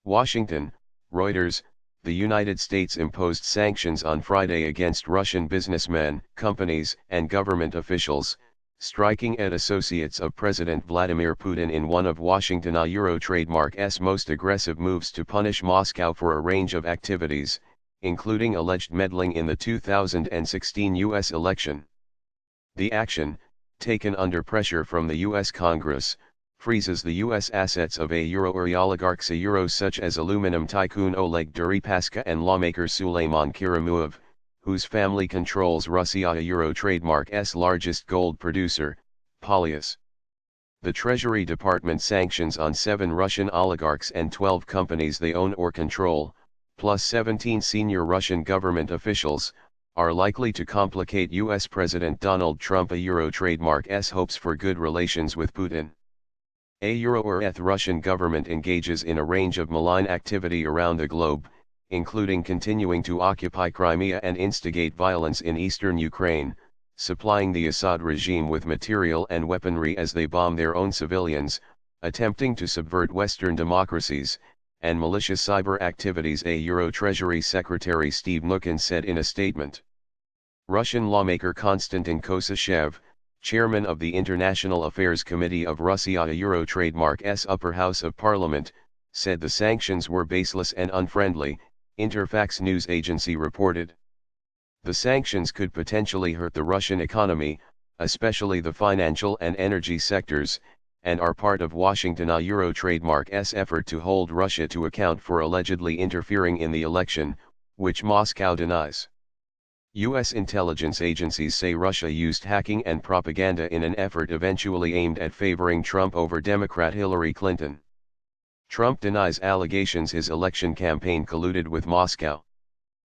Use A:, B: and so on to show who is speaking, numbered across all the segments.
A: Washington, Reuters, the United States imposed sanctions on Friday against Russian businessmen, companies, and government officials, striking at associates of President Vladimir Putin in one of Washington's Euro trademark's most aggressive moves to punish Moscow for a range of activities, including alleged meddling in the 2016 U.S. election. The action, taken under pressure from the U.S. Congress, freezes the U.S. assets of oligarchs such as aluminum tycoon Oleg Deripaska and lawmaker Suleiman Karamuov, whose family controls Russia trademark's largest gold producer, Polyus. The Treasury Department sanctions on 7 Russian oligarchs and 12 companies they own or control, plus 17 senior Russian government officials, are likely to complicate U.S. President Donald Trump's trademark's hopes for good relations with Putin. The Russian government engages in a range of malign activity around the globe, including continuing to occupy Crimea and instigate violence in eastern Ukraine, supplying the Assad regime with material and weaponry as they bomb their own civilians, attempting to subvert Western democracies, and malicious cyber activities, Treasury Secretary Steve Mnuchin said in a statement. Russian lawmaker Konstantin Kosachev, chairman of the International Affairs Committee of Russia trademark's upper house of parliament, said the sanctions were baseless and unfriendly, Interfax news agency reported. The sanctions could potentially hurt the Russian economy, especially the financial and energy sectors, and are part of Washington's trademark's effort to hold Russia to account for allegedly interfering in the election, which Moscow denies. U.S. intelligence agencies say Russia used hacking and propaganda in an effort eventually aimed at favoring Trump over Democrat Hillary Clinton. Trump denies allegations his election campaign colluded with Moscow.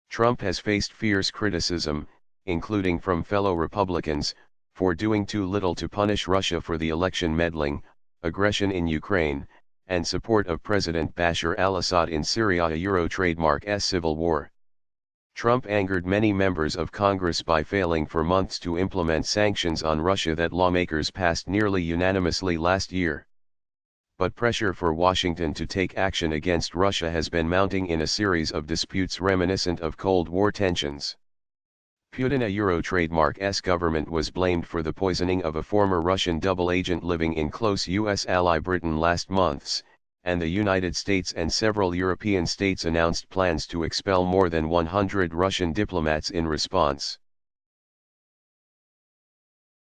A: Trump has faced fierce criticism, including from fellow Republicans, for doing too little to punish Russia for the election meddling, aggression in Ukraine, and support of President Bashar al-Assad in Syria trademark's civil war. Trump angered many members of Congress by failing for months to implement sanctions on Russia that lawmakers passed nearly unanimously last year. But pressure for Washington to take action against Russia has been mounting in a series of disputes reminiscent of Cold War tensions. Putin's trademark's government was blamed for the poisoning of a former Russian double agent living in close U.S. ally Britain last month, and the United States and several European states announced plans to expel more than 100 Russian diplomats in response.